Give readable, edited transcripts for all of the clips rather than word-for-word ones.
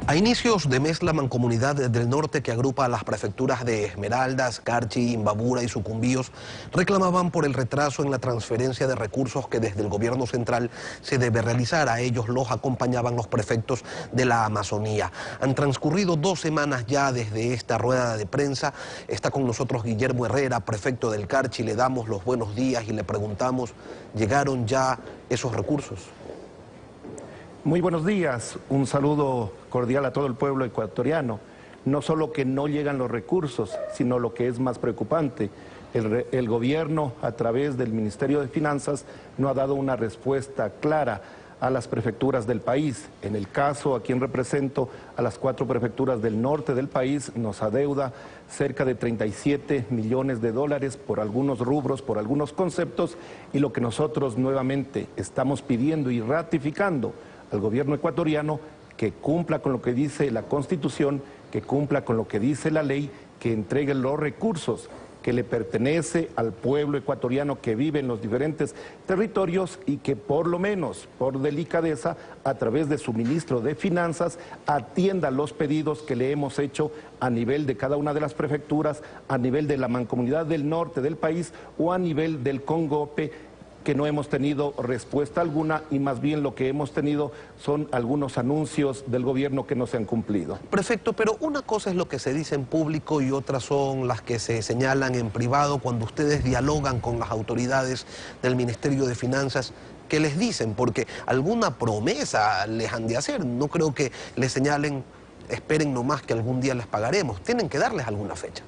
A inicios de mes, la Mancomunidad del Norte, que agrupa a las prefecturas de Esmeraldas, Carchi, Imbabura y Sucumbíos, reclamaban por el retraso en la transferencia de recursos que desde el gobierno central se debe realizar. A ellos los acompañaban los prefectos de la Amazonía. Han transcurrido 2 semanas ya desde esta rueda de prensa. Está con nosotros Guillermo Herrera, prefecto del Carchi. Le damos los buenos días y le preguntamos, ¿llegaron ya esos recursos? Muy buenos días, un saludo cordial a todo el pueblo ecuatoriano. No solo que no llegan los recursos, sino lo que es más preocupante, el gobierno a través del Ministerio de Finanzas no ha dado una respuesta clara a las prefecturas del país. En el caso, a quien represento, a las 4 prefecturas del norte del país, nos adeuda cerca de 37 millones de dólares por algunos rubros, por algunos conceptos, y lo que nosotros nuevamente estamos pidiendo y ratificando al gobierno ecuatoriano, que cumpla con lo que dice la Constitución, que cumpla con lo que dice la ley, que entregue los recursos que le pertenece al pueblo ecuatoriano que vive en los diferentes territorios y que por lo menos, por delicadeza, a través de su ministro de Finanzas, atienda los pedidos que le hemos hecho a nivel de cada una de las prefecturas, a nivel de la Mancomunidad del Norte del país o a nivel del Congope, que no hemos tenido respuesta alguna y más bien lo que hemos tenido son algunos anuncios del gobierno que no se han cumplido. Prefecto, pero una cosa es lo que se dice en público y otras son las que se señalan en privado cuando ustedes dialogan con las autoridades del Ministerio de Finanzas. ¿Qué les dicen? Porque alguna promesa les han de hacer. No creo que les señalen, esperen nomás que algún día les pagaremos. Tienen que darles alguna fecha.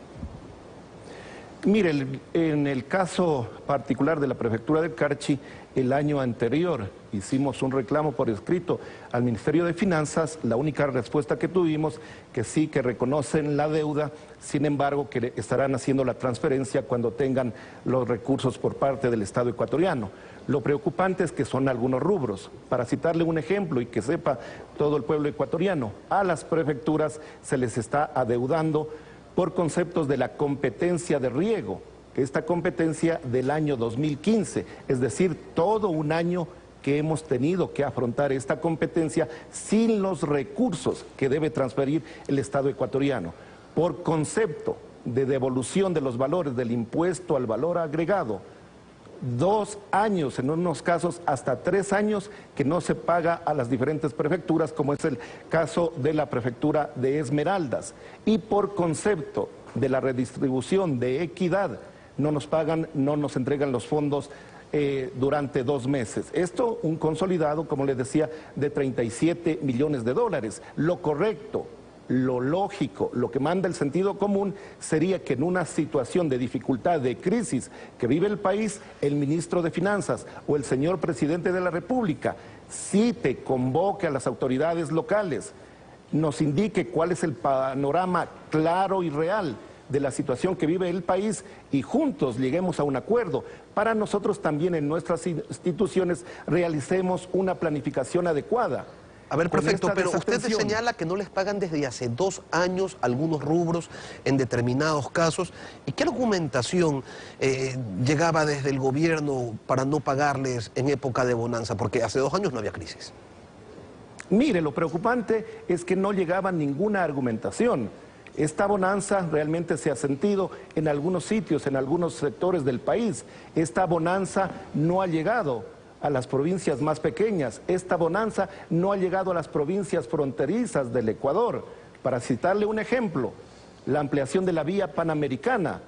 Mire, en el caso particular de la prefectura del Carchi, el año anterior hicimos un reclamo por escrito al Ministerio de Finanzas. La única respuesta que tuvimos, que sí, que reconocen la deuda, sin embargo, que estarán haciendo la transferencia cuando tengan los recursos por parte del Estado ecuatoriano. Lo preocupante es que son algunos rubros. Para citarle un ejemplo y que sepa todo el pueblo ecuatoriano, a las prefecturas se les está adeudando por conceptos de la competencia de riego, que esta competencia del año 2015, es decir, todo un año que hemos tenido que afrontar esta competencia sin los recursos que debe transferir el Estado ecuatoriano, por concepto de devolución de los valores del impuesto al valor agregado, 2 años, en unos casos hasta 3 años, que no se paga a las diferentes prefecturas, como es el caso de la prefectura de Esmeraldas. Y por concepto de la redistribución de equidad, no nos pagan, no nos entregan los fondos durante 2 meses. Esto un consolidado, como les decía, de 37 millones de dólares. Lo correcto, lo lógico, lo que manda el sentido común sería que en una situación de dificultad, de crisis que vive el país, el ministro de Finanzas o el señor presidente de la República cite, convoque a las autoridades locales, nos indique cuál es el panorama claro y real de la situación que vive el país y juntos lleguemos a un acuerdo. Para nosotros también en nuestras instituciones realicemos una planificación adecuada. A ver, prefecto, pero usted señala que no les pagan desde hace 2 años algunos rubros en determinados casos. ¿Y qué argumentación llegaba desde el gobierno para no pagarles en época de bonanza? Porque hace 2 años no había crisis. Mire, lo preocupante es que no llegaba ninguna argumentación. Esta bonanza realmente se ha sentido en algunos sitios, en algunos sectores del país. Esta bonanza no ha llegado a las provincias más pequeñas. Esta bonanza no ha llegado a las provincias fronterizas del Ecuador. Para citarle un ejemplo, la ampliación de la vía panamericana,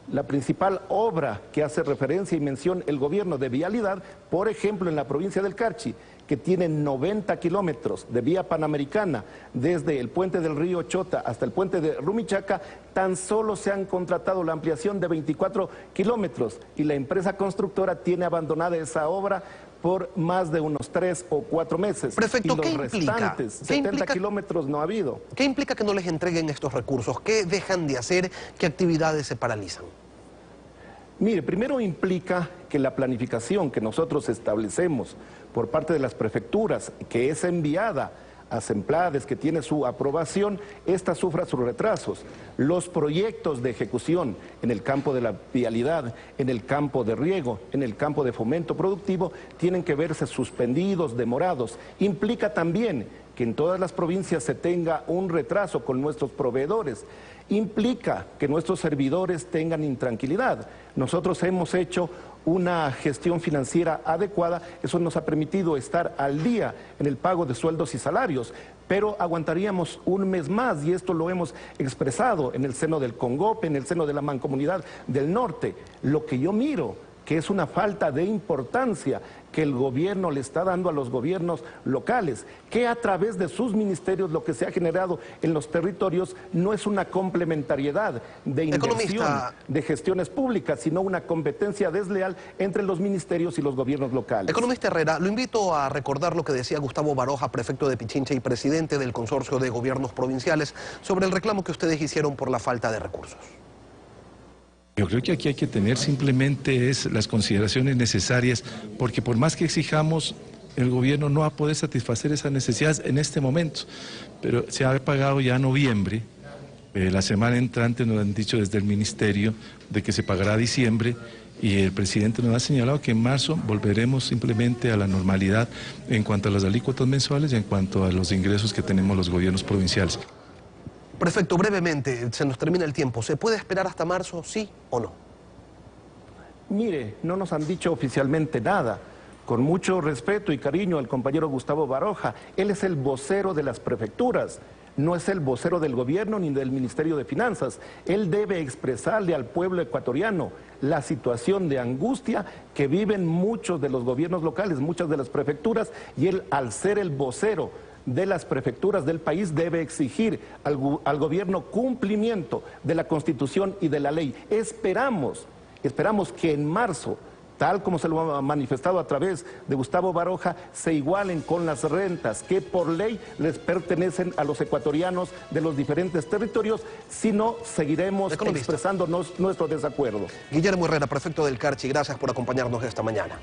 la principal obra que hace referencia y mención el gobierno de vialidad, por ejemplo en la provincia del Carchi, que tiene 90 kilómetros de vía panamericana, desde el puente del río Chota hasta el puente de Rumichaca, tan solo se han contratado la ampliación de 24 kilómetros y la empresa constructora tiene abandonada esa obra por más de unos 3 o 4 meses. Prefecto, y los ¿qué implica? restantes 70 kilómetros no ha habido. ¿Qué implica que no les entreguen estos recursos? ¿Qué dejan de hacer? ¿Qué actividades se paralizan? Mire, primero implica que la planificación que nosotros establecemos por parte de las prefecturas, que es enviada a SEMPLADES, que tiene su aprobación, esta sufra sus retrasos. Los proyectos de ejecución en el campo de la vialidad, en el campo de riego, en el campo de fomento productivo, tienen que verse suspendidos, demorados. Implica también que en todas las provincias se tenga un retraso con nuestros proveedores implica que nuestros servidores tengan intranquilidad. Nosotros hemos hecho una gestión financiera adecuada, eso nos ha permitido estar al día en el pago de sueldos y salarios, pero aguantaríamos un mes más y esto lo hemos expresado en el seno del CONGOPE, en el seno de la Mancomunidad del Norte. Lo que yo miro que es una falta de importancia que el gobierno le está dando a los gobiernos locales, que a través de sus ministerios lo que se ha generado en los territorios no es una complementariedad de inversión, de gestiones públicas, sino una competencia desleal entre los ministerios y los gobiernos locales. Economista Herrera, lo invito a recordar lo que decía Gustavo Baroja, prefecto de Pichincha y presidente del Consorcio de Gobiernos Provinciales, sobre el reclamo que ustedes hicieron por la falta de recursos. Yo creo que aquí hay que tener simplemente las consideraciones necesarias, porque por más que exijamos, el gobierno no va a poder satisfacer esas necesidades en este momento. Pero se ha pagado ya noviembre, la semana entrante nos han dicho desde el ministerio de que se pagará diciembre, y el presidente nos ha señalado que en marzo volveremos simplemente a la normalidad en cuanto a las alícuotas mensuales y en cuanto a los ingresos que tenemos los gobiernos provinciales. Prefecto, brevemente, se nos termina el tiempo. ¿Se puede esperar hasta marzo, sí o no? Mire, no nos han dicho oficialmente nada. Con mucho respeto y cariño al compañero Gustavo Baroja, él es el vocero de las prefecturas, no es el vocero del gobierno ni del Ministerio de Finanzas. Él debe expresarle al pueblo ecuatoriano la situación de angustia que viven muchos de los gobiernos locales, muchas de las prefecturas, y él, al ser el vocero de las prefecturas del país, debe exigir al gobierno cumplimiento de la Constitución y de la ley. Esperamos que en marzo, tal como se lo ha manifestado a través de Gustavo Baroja, se igualen con las rentas que por ley les pertenecen a los ecuatorianos de los diferentes territorios, si no seguiremos expresándonos nuestro desacuerdo. Guillermo Herrera, prefecto del Carchi, gracias por acompañarnos esta mañana.